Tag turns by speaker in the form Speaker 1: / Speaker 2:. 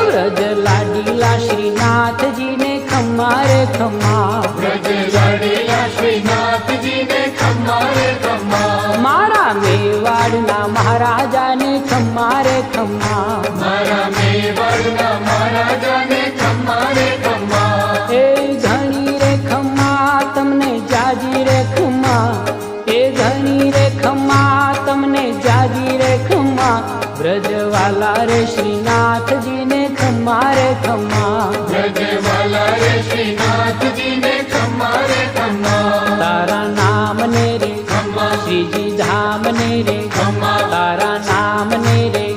Speaker 1: व्रज लाडीला श्रीनाथ जी ने खम्मा रे खम्मा,
Speaker 2: व्रज लाडीला श्रीनाथ जी ने खम्मा रे खम्मा,
Speaker 1: मारा मेवाड़ना महाराजा ने खम्मा रे खम्मा,
Speaker 2: मारा मेवाड़ना महाराजा ने खम्मा रे खम्मा,
Speaker 1: ए घणी रे खम्मा तमने जाजी रे खम्मा, ए घणी रे खम्मा तमने जाजी रे खम्मा, ब्रजवाला रे श्रीनाथ जी ने खम्मा रे खम्मा,
Speaker 2: ब्रजवाला रे श्रीनाथ जी ने खम्मा रे खम्मा,
Speaker 1: तारा नाम ने रे
Speaker 2: खम्मा,
Speaker 1: श्रीजी धाम ने रे
Speaker 2: खम्मा,
Speaker 1: तारा नाम ने रे